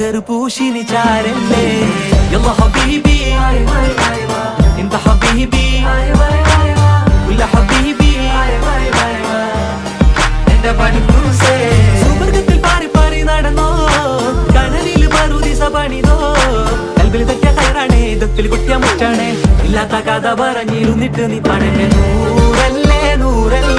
تربوشيني ചാരല്ലേ يلا حبيبي انت حبيبي ولا حبيبي എന്റെ പണിക്കൂസേ സുവർഗത്തിൽ പാറി പാറി നടന്നോ കനലിൽ പറുദിസ പണിതോ കൽബിൽ തട്ടിയ കയറാണേ ദത്തിൽ കുട്ടിയ മുറ്റാണേ ഇല്ലാത്ത കഥ പറഞ്ഞിരുന്നിട്ട് നീ പണന്റെ നൂറല്ലേ നൂറല്ലേ